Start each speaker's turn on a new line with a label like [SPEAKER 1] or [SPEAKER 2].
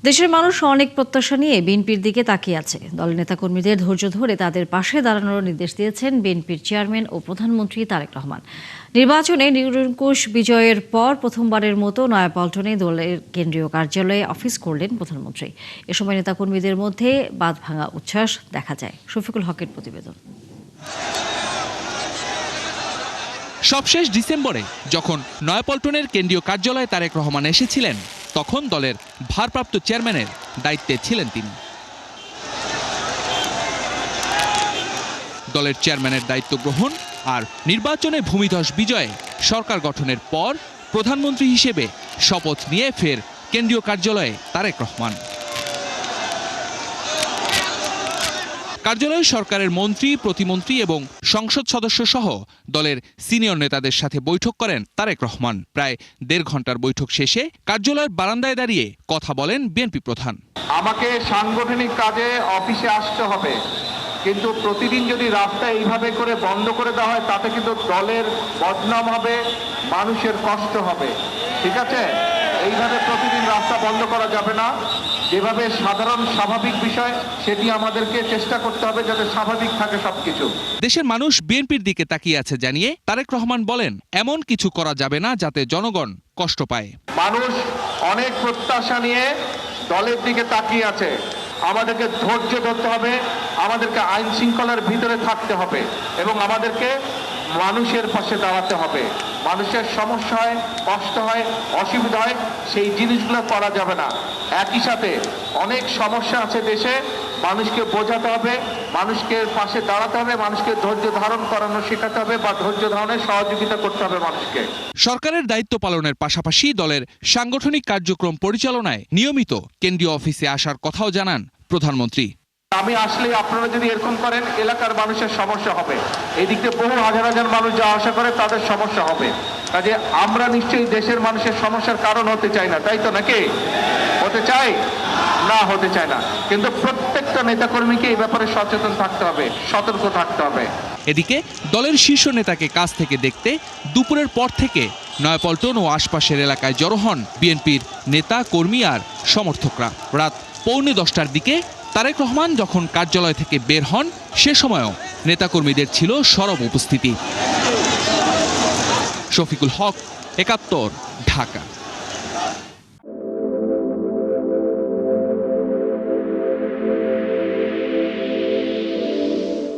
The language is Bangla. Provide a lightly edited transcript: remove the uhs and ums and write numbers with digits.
[SPEAKER 1] দেশের মানুষ অনেক প্রত্যাশা নিয়ে বিএনপির দিকে তাকিয়ে আছে। দলের নেতাকর্মীদের ধৈর্য ধরে তাদের পাশে দাঁড়ানোর নির্দেশ দিয়েছেন বিএনপির চেয়ারম্যান ও প্রধানমন্ত্রী তারেক রহমান। নির্বাচনে নিরঙ্কুশ বিজয়ের পর প্রথমবারের মতো নয়াপল্টনে দলের কেন্দ্রীয় কার্যালয়ে অফিস করলেন প্রধানমন্ত্রী। এ সময় নেতাকর্মীদের মধ্যে বাঁধভাঙা উচ্ছ্বাস দেখা যায়। শফিকুল হকের প্রতিবেদন।
[SPEAKER 2] সবশেষ ডিসেম্বরে যখন নয়াপল্টনের কেন্দ্রীয় কার্যালয়ে তারেক রহমান এসেছিলেন, তখন দলের ভারপ্রাপ্ত চেয়ারম্যানের দায়িত্বে ছিলেন তিনি। দলের চেয়ারম্যানের দায়িত্ব গ্রহণ আর নির্বাচনে ভূমিধস বিজয়ে সরকার গঠনের পর প্রধানমন্ত্রী হিসেবে শপথ নিয়ে ফের কেন্দ্রীয় কার্যালয়ে তারেক রহমান। কার্যালয়ে সরকারের মন্ত্রী, প্রতিমন্ত্রী এবং সংসদ সদস্য সহ দলের সিনিয়র নেতাদের সাথে বৈঠক করেন তারেক রহমান। প্রায় 1.5 ঘন্টার বৈঠক শেষে কার্যালয়ের বারান্দায় দাঁড়িয়ে কথা বলেন বিএনপি প্রধান।
[SPEAKER 3] আমাকে সাংগঠনিক কাজে অফিসে আসতে হবে, কিন্তু প্রতিদিন যদি রাস্তা এইভাবে করে বন্ধ করে দেওয়া হয় তাতে কিন্তু দলের বদনাম হবে, মানুষের কষ্ট হবে। ঠিক আছে, এইভাবে প্রতিদিন রাস্তা বন্ধ করা যাবে না। যেভাবে সাধারণ স্বাভাবিক বিষয়, সেটি আমাদেরকে চেষ্টা করতে হবে যাতে স্বাভাবিক থাকে সবকিছু।
[SPEAKER 2] দেশের মানুষ বিএনপির দিকে তাকিয়ে আছে জানিয়ে তারেক রহমান বলেন, এমন কিছু করা যাবে না যাতে জনগণ কষ্ট পায়।
[SPEAKER 3] মানুষ অনেক প্রত্যাশা নিয়ে দলের দিকে তাকিয়ে আছে। আমাদেরকে ধৈর্য ধরতে হবে, আমাদেরকে আইন শৃঙ্খলার ভিতরে থাকতে হবে এবং আমাদেরকে মানুষের পাশে দাঁড়াতে হবে। মানুষের সমস্যা হয়, কষ্ট হয়, অসুবিধা হয়, সেই জিনিসগুলো করা যাবে না। একই সাথে অনেক সমস্যা আছে দেশে, মানুষকে বোঝাতে হবে, মানুষকে পাশে দাঁড়াতে হবে, মানুষকে ধৈর্য ধারণ করানো শেখাতে হবে বা ধৈর্য ধারণের সহযোগিতা করতে হবে মানুষকে।
[SPEAKER 2] সরকারের দায়িত্ব পালনের পাশাপাশি দলের সাংগঠনিক কার্যক্রম পরিচালনায় নিয়মিত কেন্দ্রীয় অফিসে আসার কথাও জানান প্রধানমন্ত্রী।
[SPEAKER 3] আমি আসলে আপনারা যদি এরকম করেন, এলাকার মানুষের সমস্যা হবে। এই দিক থেকে বহু হাজার হাজার মানুষ যাওয়া আসা করে, তাদের সমস্যা হবে। কাজে আমরা নিশ্চয়ই দেশের মানুষের সমস্যার কারণ হতে চাই না, তাই তো নাকি? হতে চাই না, হতে চায় না। কিন্তু প্রত্যেকটা নেতাকর্মীকে এই ব্যাপারে সচেতন থাকতে হবে, সতর্ক থাকতে হবে।
[SPEAKER 2] এদিকে দলের শীর্ষ নেতাকে কাছ থেকে দেখতে দুপুরের পর থেকে নয়াপল্টন ও আশপাশের এলাকায় জড়ো হন বিএনপির নেতা, কর্মী আর সমর্থকরা। রাত 9:45টার দিকে তারেক রহমান যখন কার্যালয় থেকে বের হন, সে সময়ও নেতাকর্মীদের ছিল সরব উপস্থিতি। শফিকুল হক, 71, ঢাকা।